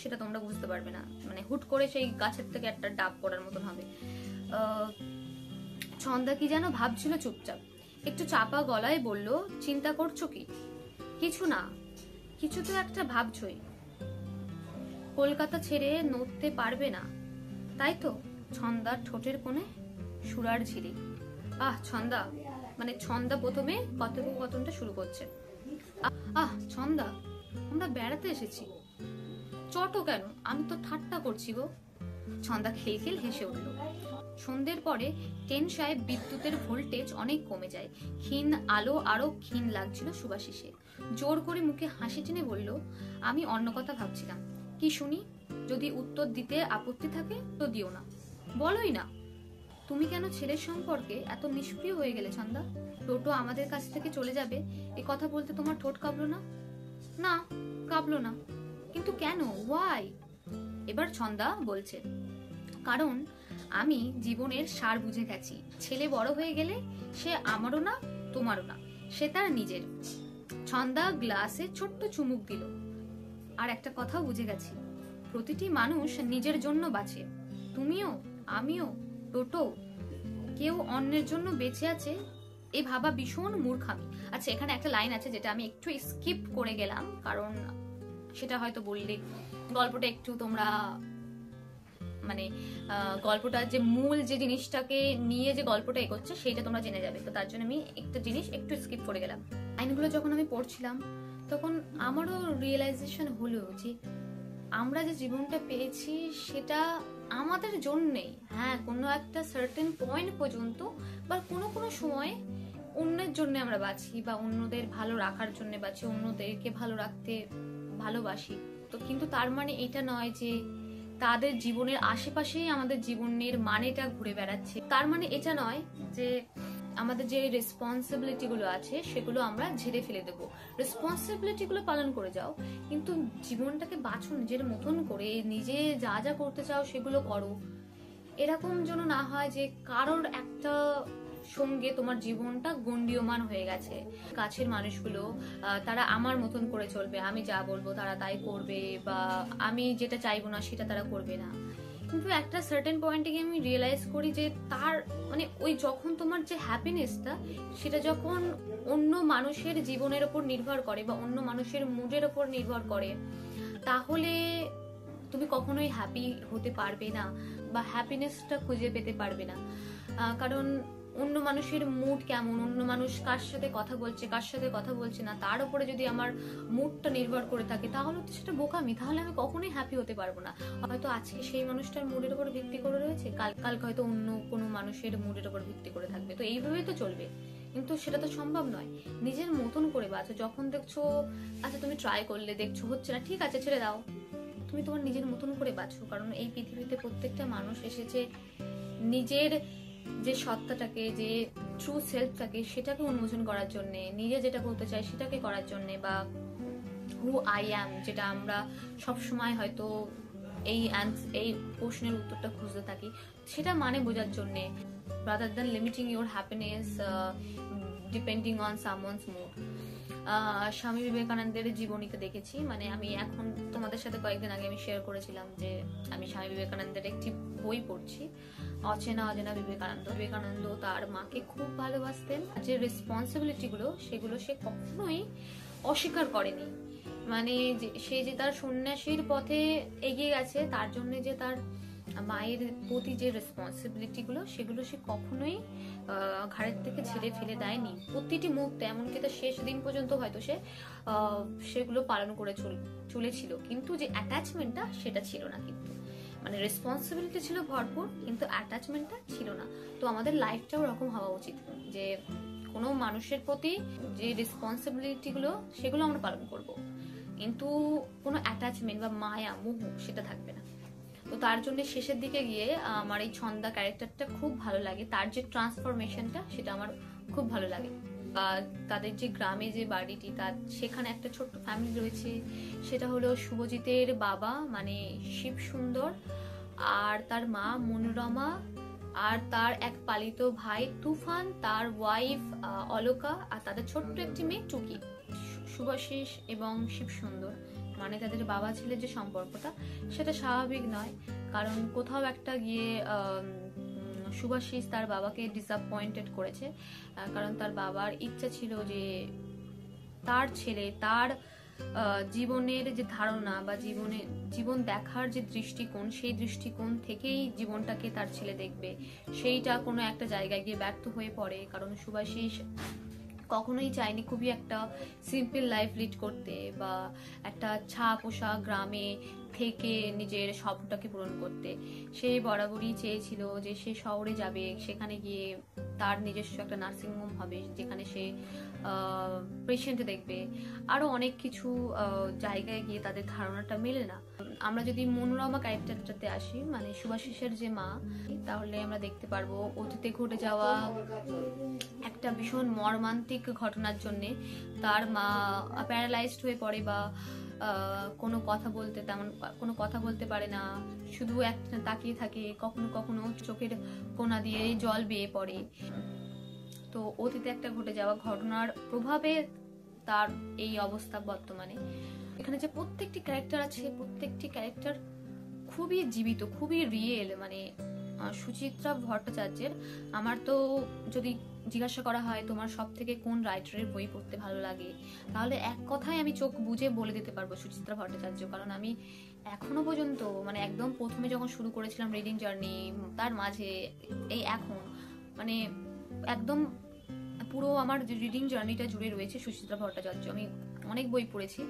সেটা তোমরা বুঝতে পারবে না, মানে হুট করে সেই গাছের থেকে একটা ডাব পড়ার মতন হবে। ছন্দা কি যেন ভাবছিল চুপচাপ, একটু চাপা গলায় বলল, চিন্তা করছো কি? কিছু না, কিছু তো একটা ভাবছই। কলকাতা ছেড়ে নড়তে পারবে না, তাই তো? ছন্দার ঠোঁটের কোণে সুরার ঝিরি। ছন্দা, মানে ছন্দা প্রথমে কথোপকথনটা শুরু করছে। ছন্দা, আমরা বেড়াতে এসেছি। চটো কেন? আমি তো ঠাট্টা করছি গো। ছন্দা খিলখিল হেসে উঠল। সন্ধ্যের পরে টেনশায় বিদ্যুতের ভোল্টেজ অনেক কমে যায়। ক্ষীণ আলো আরো ক্ষীণ লাগছিল সুভাশিসে। জোর করে মুখে হাসি টেনে বলল, আমি অন্য কথা ভাবছিলাম। কি শুনি? যদি উত্তর দিতে আপত্তি থাকে তো দিও না। বলোই না। তুমি কেন ছেলের সম্পর্কে এত নিষ্ক্রিয় হয়ে গেলে ছন্দা? টোটো আমাদের কাছ থেকে চলে যাবে এ কথা বলতে তোমার ঠোঁট কাঁপলো না? না, কাঁপলো না। কিন্তু কেন? ওয়াই? এবার ছন্দা বলছে, কারণ আমি জীবনের সার বুঝে গেছি। ছেলে বড় হয়ে গেলে সে আমারও না, তোমারও না, সে তার নিজের। ছন্দা গ্লাসে ছোট্ট চুমুক দিল। আর একটা কথাও বুঝে গেছি, প্রতিটি মানুষ নিজের জন্য বাঁচে। তুমিও, আমিও, টোটো, কেউ অন্যের জন্য বেঁচে আছে এই ভাবা ভীষণ মূর্খামি। আচ্ছা, এখানে একটা লাইন আছে যেটা আমি একটু স্কিপ করে গেলাম, কারণ সেটা হয়তো বললে গল্পটা একটু তোমরা, মানে গল্পটা যে মূল যে জিনিসটাকে নিয়ে যে গল্পটা এগোচ্ছে সেইটা তোমরা জেনে যাবে। তো তার জন্য আমি একটা জিনিস একটু স্কিপ করে গেলাম। লাইনগুলো যখন আমি পড়ছিলাম তখন আমারও রিয়েলাইজেশন হলো যে আমরা যে জীবনটা পেয়েছি সেটা আমাদের জন্যেই। হ্যাঁ, কোনো একটা সার্টেন পয়েন্ট পর্যন্ত বা কোনো কোনো সময় অন্যের জন্য আমরা বাঁচি, বা অন্যদের ভালো রাখার জন্য বাঁচি, অন্যদেরকে ভালো রাখতে ভালোবাসি। তো কিন্তু তার মানে এটা নয় যে তাদের জীবনের আশেপাশেই আমাদের জীবনের মানেটা ঘুরে বেড়াচ্ছে। তার মানে এটা নয় যে আমাদের যে রেসপন্সিবিলিটি গুলো আছে সেগুলো আমরা ঝেড়ে ফেলে দেবো। রেসপন্সিবিলিটি গুলো পালন করে যাও, কিন্তু জীবনটাকে বাঁচো নিজের মতন করে, নিজে যা যা করতে চাও সেগুলো করো। এরকম যেন না হয় যে কারোর একটা সঙ্গে তোমার জীবনটা গণ্ডিয়মান হয়ে গেছে। কাছের মানুষগুলো তারা আমার মতন করে চলবে, আমি যা বলবো তারা তাই করবে, বা আমি যেটা চাইবো না সেটা তারা করবে না। কিন্তু একটা সার্টেন পয়েন্টে গিয়ে আমি রিয়েলাইজ করি যে তার মানে ওই যখন তোমার যে হ্যাপিনেসটা সেটা যখন অন্য মানুষের জীবনের ওপর নির্ভর করে বা অন্য মানুষের মুডের ওপর নির্ভর করে, তাহলে তুমি কখনোই হ্যাপি হতে পারবে না বা হ্যাপিনেসটা খুঁজে পেতে পারবে না। কারণ অন্য মানুষের মুড কেমন, অন্য মানুষ কার সাথে কথা বলছে কার সাথে কথা বলছে না, তার উপরে যদি আমার মুডটা নির্ভর করে থাকে তাহলে তো সেটা বোকামি। তাহলে আমি কখনোই হ্যাপি হতে পারবো না। হয়তো আজকে সেই মানুষটার মুডের উপর ভিত্তি করে রয়েছে, কালকে হয়তো অন্য কোনো মানুষের মুডের উপর ভিত্তি করে থাকবে। তো এইভাবেই তো চলবে, কিন্তু সেটা তো সম্ভব নয়। নিজের মতন করে বাঁচো। যখন দেখছো আচ্ছা তুমি ট্রাই করলে দেখছো হচ্ছে না, ঠিক আছে ছেড়ে দাও, তুমি তোমার নিজের মতন করে বাঁচো। কারণ এই পৃথিবীতে প্রত্যেকটা মানুষ এসেছে নিজের যে সত্তাটাকে, যে ট্রু সেলফটাকে সেটাকে উন্মোচন করার জন্য, নিজে যেটা করতে চাই সেটাকে করার জন্য, বা হু আই অ্যাম যেটা আমরা সবসময় হয়তো এই প্রশ্নের উত্তরটা খুঁজতে থাকি, সেটা মানে বোঝার জন্য, rather than limiting your happiness depending on someone's mood. Swami বিবেকানন্দের জীবনীতে দেখেছি, মানে আমি এখন তোমাদের সাথে কয়েকদিন আগে আমি শেয়ার করেছিলাম যে আমি স্বামী বিবেকানন্দের একটি বই পড়ছি, অচেনা অজানা বিবেকানন্দ। বিবেকানন্দ তার মাকে খুব ভালোবাসতেন। যে রেসপন্সিবিলিটি গুলো সেগুলো সে কখনোই অস্বীকার করেনি। মানে সে যে তার সন্ন্যাসীর পথে এগিয়ে গেছে, তার জন্য যে তার মায়ের প্রতি যে রেসপন্সিবিলিটি গুলো সেগুলো সে কখনোই ঘাড়ের থেকে ছেড়ে ফেলে দেয়নি। প্রতিটি মুহূর্তে, এমনকি তার শেষ দিন পর্যন্ত হয়তো সে সেগুলো পালন করে চলেছিল, কিন্তু যে অ্যাটাচমেন্টটা সেটা ছিল না। কিন্তু মানে রেসপন্সিবিলিটি ছিল ভরপুর, কিন্তু অ্যাটাচমেন্টটা ছিল না। তো আমাদের লাইফটাও ওরকম হওয়া উচিত যে কোনো মানুষের প্রতি যে রেসপন্সিবিলিটি গুলো সেগুলো আমরা পালন করব, কিন্তু কোনো অ্যাটাচমেন্ট বা মায়া মোহ সেটা থাকবে না। তো তার জন্য শেষের দিকে গিয়ে আমার এই ছন্দা ক্যারেক্টারটা খুব ভালো লাগে। তার যে ট্রান্সফরমেশনটা সেটা আমার খুব ভালো লাগে। তাদের যে গ্রামে যে বাড়িটি, তার সেখানে একটা ছোট্ট ফ্যামিলি রয়েছে, সেটা হলো শুভজিতের বাবা মানে শিব সুন্দর, আর তার মা মনোরমা, আর তার এক পালিত ভাই তুফান, তার ওয়াইফ অলকা, আর তাদের ছোট্ট একটি মেয়ে টুকি। শুভাশিস এবং শিব সুন্দর মানে তাদের বাবা ছেলের যে সম্পর্কটা সেটা স্বাভাবিক নয়। কারণ কোথাও একটা গিয়ে শুভাশিস তার বাবাকে ডিসঅ্যাপয়েন্টেড করেছে, কারণ তার বাবার ইচ্ছা ছিল যে তার ছেলে তার জীবনের যে ধারণা বা জীবন দেখার যে দৃষ্টিকোণ, সেই দৃষ্টিকোণ থেকেই জীবনটাকে তার ছেলে দেখবে। সেইটা কোনো একটা জায়গায় গিয়ে ব্যর্থ হয়ে পড়ে, কারণ শুভাশিস কখনোই চায়নি খুবই একটা সিম্পল লাইফ লিড করতে বা একটা ছা পোষা গ্রামে থেকে নিজের স্বপ্নটাকে পূরণ করতে। সে বরাবরই চেয়েছিল যে সে শহরে যাবে, সেখানে গিয়ে তার নিজস্ব একটা নার্সিংহোম হবে যেখানে সে পেশেন্ট দেখবে, আরো অনেক কিছু জায়গায় গিয়ে তাদের ধারণাটা মেলে না। আমরা যদি মনোরমা ক্যারেক্টারটাতে আসি, মানে শুভাশিসের যে মা, তাহলে আমরা দেখতে পারবো অতীতে ঘটে যাওয়া একটা ভীষণ মর্মান্তিক ঘটনার জন্যে তার মা প্যারালাইজড হয়ে পড়ে বা কোনো কথা বলতে পারে না, শুধু একটা তাকিয়ে থাকে, কখনো কখনো চোখের কোনা দিয়ে জল বেয়ে পড়ে। তো অতীতে একটা ঘটে যাওয়া ঘটনার প্রভাবে তার এই অবস্থা বর্তমানে। এখানে যে প্রত্যেকটি ক্যারেক্টার আছে, প্রত্যেকটি ক্যারেক্টার খুবই জীবিত, খুবই রিয়েল। মানে সুচিত্রা ভট্টাচার্যের, আমার তো যদি জিজ্ঞাসা করা হয় তোমার সব থেকে কোন রাইটারের বই পড়তে ভালো লাগে, তাহলে এক কথায় আমি চোখ বুজে বলে দিতে পারবো সুচিত্রা ভট্টাচার্য। কারণ আমি এখনো পর্যন্ত, মানে একদম প্রথমে যখন শুরু করেছিলাম রিডিং জার্নি, তার মাঝে এই এখন, মানে একদম পুরো আমার রিডিং জার্নিটা জুড়ে রয়েছে সুচিত্রা ভট্টাচার্য। আমি অনেক বই পড়েছি,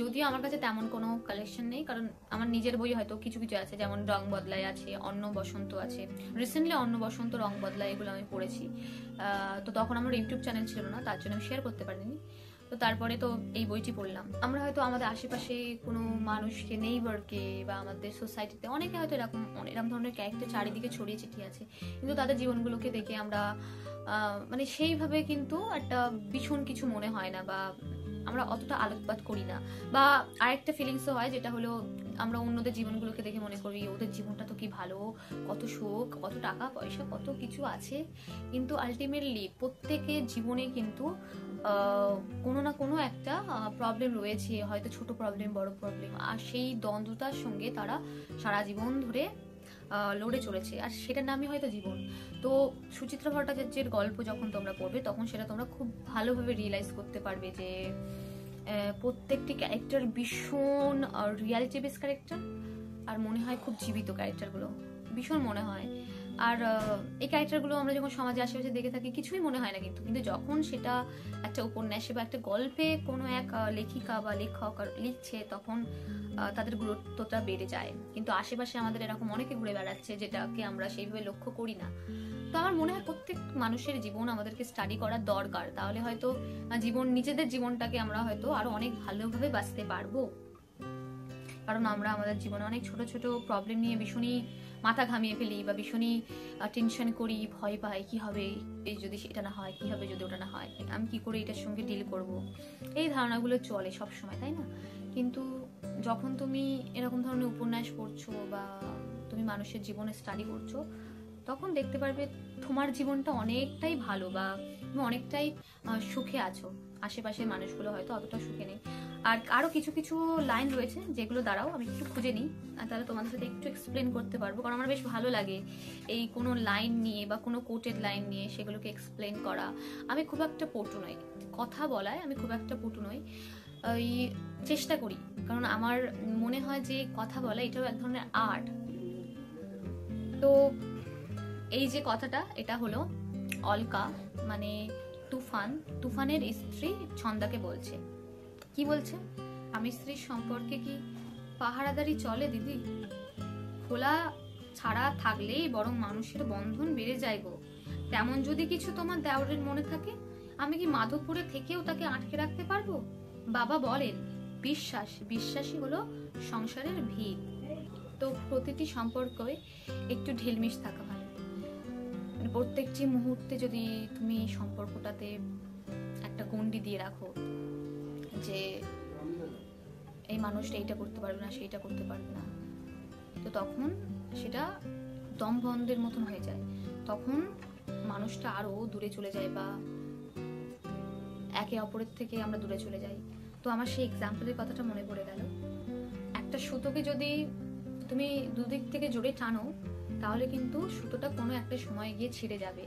যদিও আমার কাছে তেমন কোনো কালেকশন নেই, কারণ আমার নিজের বই হয়তো কিছু কিছু আছে, যেমন রং বদলায় আছে, অন্ন বসন্ত আছে, রিসেন্টলি অন্ন বসন্ত, রং বদলায়, এগুলো আমি পড়েছি। তো তখন আমার ইউটিউব চ্যানেল ছিল না, তার জন্য আমি শেয়ার করতে পারিনি। তো তারপরে তো এই বইটি পড়লাম। আমরা হয়তো আমাদের আশেপাশে কোনো মানুষকে, নেইবারকে বা আমাদের সোসাইটিতে অনেকে হয়তো এরকম ধরনের ক্যারেক্টার চারিদিকে ছড়িয়ে ছিটিয়ে আছে, কিন্তু তাদের জীবনগুলোকে দেখে আমরা মানে সেইভাবে কিন্তু একটা ভীষণ কিছু মনে হয় না, বা আমরা অতটা আলোকপাত করি না। বা আরেকটা ফিলিংসও হয়, যেটা হলো আমরা অন্যদের জীবনগুলোকে দেখে মনে করি ওদের জীবনটা তো কি ভালো, কত সুখ, কত টাকা পয়সা, কত কিছু আছে। কিন্তু আলটিমেটলি প্রত্যেকের জীবনে কিন্তু কোনো না কোনো একটা প্রবলেম রয়েছে, হয়তো ছোট প্রবলেম, বড় প্রবলেম, আর সেই দ্বন্দ্বতার সঙ্গে তারা সারা জীবন ধরে লড়ে চলেছে, আর সেটার নামই হয়তো জীবন। তো সুচিত্রা ভট্টাচার্যের গল্প যখন তোমরা পড়বে, তখন সেটা তোমরা খুব ভালোভাবে রিয়েলাইজ করতে পারবে যে প্রত্যেকটি ক্যারেক্টার ভীষণ রিয়ালিটি বেস ক্যারেক্টার, আর মনে হয় খুব জীবিত ক্যারেক্টারগুলো, ভীষণ মনে হয়। আর এই ক্যারেক্টারগুলো আমরা যখন সমাজে আশেপাশে দেখে থাকি কিছুই মনে হয় না, কিন্তু যখন সেটা একটা উপন্যাসে বা একটা গল্পে কোনো এক লেখিকা বা লেখক লিখছে, তখন তাদের গুরুত্বটা বেড়ে যায়। কিন্তু আশেপাশে আমাদের এরকম অনেকে ঘুরে বেড়াচ্ছে, যেটাকে আমরা সেইভাবে লক্ষ্য করি না। তো আমার মনে হয় প্রত্যেক মানুষের জীবন আমাদেরকে স্টাডি করার দরকার, তাহলে হয়তো নিজেদের জীবনটাকে আমরা হয়তো আরো অনেক ভালোভাবে বাঁচতে পারবো। কারণ আমরা আমাদের জীবনে অনেক ছোট ছোট প্রবলেম নিয়ে ভীষণই মাথা ঘামিয়ে ফেলি, বা ভীষণই টেনশন করি, ভয় পাই, কি হবে এই যদি এটা না হয়, কি হবে যদি ওটা না হয়, আমি কি করে এটার সঙ্গে ডিল করব, এই ধারণাগুলো চলে সব সময়, তাই না? কিন্তু যখন তুমি এরকম ধরনের উপন্যাস পড়ছো বা তুমি মানুষের জীবনে স্টাডি করছো, তখন দেখতে পারবে তোমার জীবনটা অনেকটাই ভালো, বা তুমি অনেকটাই সুখে আছো। আশেপাশের মানুষগুলো হয়তো অতটা সুখে নেই। আর আরো কিছু কিছু লাইন রয়েছে যেগুলো দ্বারাও আমি একটু খুঁজে নিই, আর তাহলে তোমাদের সাথে একটু এক্সপ্লেন করতে পারবো, কারণ আমার বেশ ভালো লাগে এই কোনো লাইন নিয়ে বা কোনো কোটেড লাইন নিয়ে সেগুলোকে এক্সপ্লেন করা। আমি খুব একটা পটু নই কথা বলায়, আমি খুব একটা পটু নই, ওই চেষ্টা করি, কারণ আমার মনে হয় যে কথা বলা এটাও এক ধরনের আর্ট। তো এই যে কথাটা, এটা হলো অলকা, মানে তুফানের স্ত্রী ছন্দাকে বলছে। কি বলছে? স্বামী স্ত্রীর সম্পর্কে কি পাহারাদারি চলে দিদি? খোলা ছাড়া থাকলেই বরং মানুষের বন্ধন বেড়ে যায় গো। তেমন যদি কিছু তোমার দেওরের মনে থাকে, আমি কি মাধবপুরে থেকেও তাকে আটকে রাখতে পারবো? বাবা বলেন বিশ্বাসী হলো সংসারের ভিত। তো প্রতিটি সম্পর্কে একটু ঢিলমিশ থাকা ভালো। প্রত্যেকটি মুহূর্তে যদি তুমি সম্পর্কটাতে একটা গণ্ডি দিয়ে রাখো যে এই মানুষটা এইটা করতে পারবে না, সেইটা করতে পারবে না, তো তখন সেটা দমবন্ধের মতন হয়ে যায়। তখন মানুষটা আরো দূরে চলে যায়, বা একে অপরের থেকে আমরা দূরে চলে যাই। তো আমার সেই এক্সাম্পলের কথাটা মনে পড়ে গেল। একটা সুতোকে যদি তুমি দুদিক থেকে জোরে টানো তাহলে কিন্তু সুতোটা কোনো একটা সময় গিয়ে ছিঁড়ে যাবে,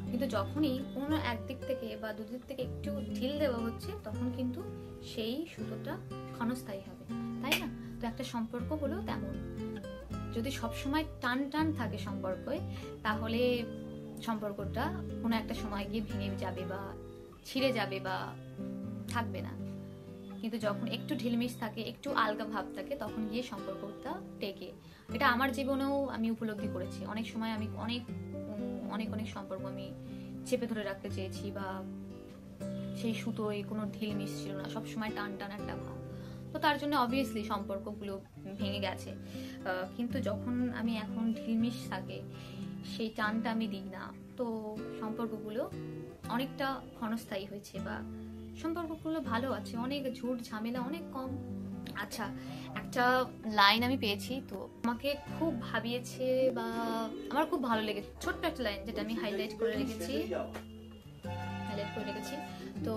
কিন্তু যখনই কোনো একদিক থেকে বা দুদিক থেকে একটু ঢিল দেওয়া হচ্ছে তখন কিন্তু সেই সুতোটা ক্ষণস্থায়ী হবে, তাই না? তো একটা সম্পর্ক হলো তেমন, যদি সবসময় টান টান থাকে সম্পর্কে তাহলে সম্পর্কটা কোনো একটা সময় গিয়ে ভেঙে যাবে বা ছিঁড়ে যাবে বা থাকবে না। কিন্তু যখন একটু ঢিলমিশ থাকে, একটু আলগা ভাব থাকে, তখন গিয়ে সম্পর্কটা টেকে। এটা আমার জীবনেও আমি উপলব্ধি করেছি। অনেক সময় আমি অনেক অনেক অনেক সম্পর্ক আমি চেপে ধরে রাখতে চেয়েছি, বা সেই সুতোয় কোনো ঢিলমিশ ছিল না, সবসময় টান টান একটা ভাব। তো তার জন্য অবভিয়াসলি সম্পর্কগুলো ভেঙে গেছে। কিন্তু যখন আমি এখন ঢিলমিশ থাকে, সেই টানটা আমি দিই না, তো সম্পর্কগুলো অনেকটা ক্ষণস্থায়ী হয়েছে বা সম্পর্কগুলো ভালো আছে, অনেক ঝুট ঝামেলা অনেক কম। আচ্ছা, একটা লাইন আমি পেয়েছি, তো আমাকে খুব ভাবিয়েছে বা আমার খুব ভালো লেগেছে। ছোট্ট একটা লাইন যেটা আমি হাইলাইট করে রেখেছি। তো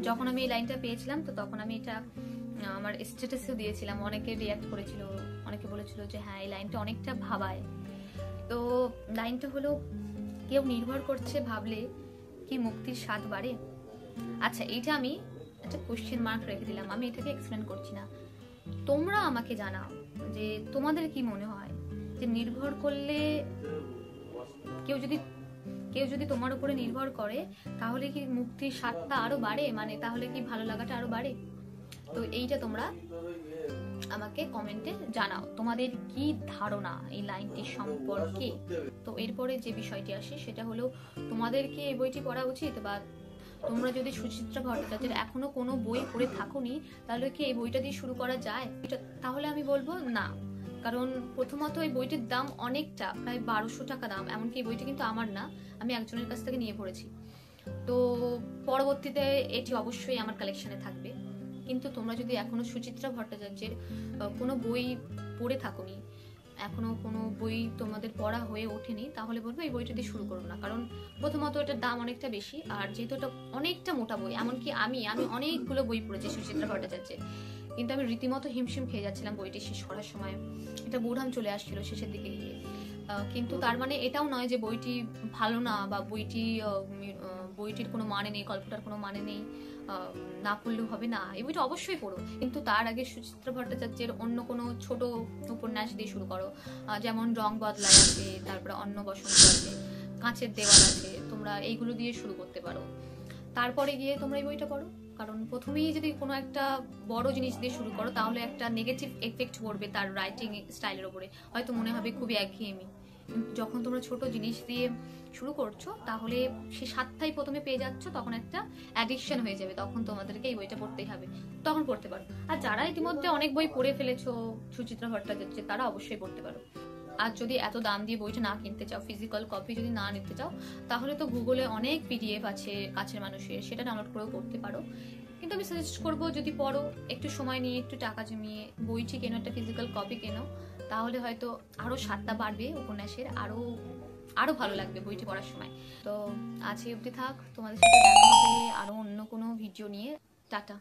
যখন আমি এই লাইনটা পেয়েছিলাম তো তখন আমি এটা আমার স্ট্যাটাসেও দিয়েছিলাম। অনেকে রিয়াক্ট করেছিল, অনেকে বলেছিল যে হ্যাঁ এই লাইনটা অনেকটা ভাবায়। তো লাইনটা হলো, কেউ নির্ভর করছে ভাবলে কি মুক্তির স্বাদ বাড়ে। আচ্ছা, এইটা আমি একটা কোশ্চেন মার্ক রেখে দিলাম, আমি এটাকে এক্সপ্লেন করছি না। তোমরা আমাকে জানাও যে তোমাদের কি মনে হয় যে নির্ভর করলে কেউ যদি তোমার উপরে নির্ভর করে তাহলে কি মুক্তির স্বাদটা আরো বাড়ে, মানে তাহলে কি ভালো লাগাটা আরো বাড়ে? তো এইটা তোমরা আমাকে কমেন্টে জানাও, তোমাদের কি ধারণা এই লাইনটি সম্পর্কে। তো এরপরে যে বিষয়টি আসে সেটা হলো, তোমাদের কি এই বইটি পড়া উচিত, বা তোমরা যদি সুচিত্রা ভট্টাচার্যের এখনো কোনো বই পড়ে থাকোনি তাহলে কি এই বইটা দিয়ে শুরু করা যায়? তাহলে আমি বলবো না, কারণ প্রথমত এই বইটির দাম অনেকটা, প্রায় 1200 টাকা দাম। এমনকি এই বইটি কিন্তু আমার না, আমি একজনের কাছ থেকে নিয়ে পড়েছি। তো পরবর্তীতে এটি অবশ্যই আমার কালেকশনে থাকবে। কিন্তু তোমরা যদি এখনো সুচিত্রা ভট্টাচার্যের কোনো বই পড়ে থাকোনি, এখনো কোনো বই তোমাদের পড়া হয়ে ওঠেনি, তাহলে বলবো এই বইটা দিয়ে শুরু করো না। কারণ প্রথমত এটার দাম অনেকটা বেশি, আর যেহেতু এটা অনেকটা মোটা বই, এমনকি আমি অনেকগুলো বই পড়েছি সুচিত্রা ভট্টাচার্যের, কিন্তু আমি রীতিমতো হিমশিম খেয়ে যাচ্ছিলাম বইটি শেষ করার সময়। এটা বোরাম চলে আসছিল শেষের দিকে গিয়ে। কিন্তু তার মানে এটাও নয় যে বইটি ভালো না, বা বইটির কোনো মানে নেই, গল্পটার কোনো মানে নেই, না পড়লেও হবে না। এই বইটা অবশ্যই পড়ো, কিন্তু তার আগে সুচিত্রা ভট্টাচার্যের অন্য কোনো ছোট উপন্যাস দিয়ে শুরু করো। যেমন রং বদলায় আছে, তারপরে অন্ন বসন্ত আছে, কাঁচের দেওয়াল আছে, তোমরা এইগুলো দিয়ে শুরু করতে পারো। তারপরে গিয়ে তোমরা এই বইটা পড়ো। কারণ প্রথমেই যদি কোনো একটা বড় জিনিস দিয়ে শুরু করো তাহলে একটা নেগেটিভ এফেক্ট পড়বে তার রাইটিং স্টাইলের উপরে, হয়তো মনে হবে খুবই একঘেয়েমি। যখন তোমরা ছোট জিনিস দিয়ে শুরু করছো তাহলে সে স্বাদটাই প্রথমে পেয়ে যাচ্ছ, তখন একটা অ্যাডিকশন হয়ে যাবে, তখন তোমাদেরকে এই বইটা পড়তেই হবে, তখন পড়তে পারো। আর যারা ইতিমধ্যে অনেক বই পড়ে ফেলেছো সুচিত্রা ভট্টাচার্যের, তারা অবশ্যই পড়তে পারো। আর যদি এত দাম দিয়ে বইটা না কিনতে চাও, ফিজিক্যাল কপি যদি না নিতে চাও, তাহলে তো গুগলে অনেক পিডিএফ আছে কাছের মানুষের, সেটা ডাউনলোড করেও পড়তে পারো। কিন্তু আমি সাজেস্ট করবো, যদি পড়ো একটু সময় নিয়ে, একটু টাকা জমিয়ে বইটি কেনো, একটা ফিজিক্যাল কপি কেনো, তাহলে হয়তো আরো স্বাদটা বাড়বে উপন্যাসের, আরো ভালো লাগবে বইটি পড়ার সময়। তো আজ এই অবধি থাক, তোমাদের সাথে দেখা হবে আরো অন্য কোনো ভিডিও নিয়ে। টাটা।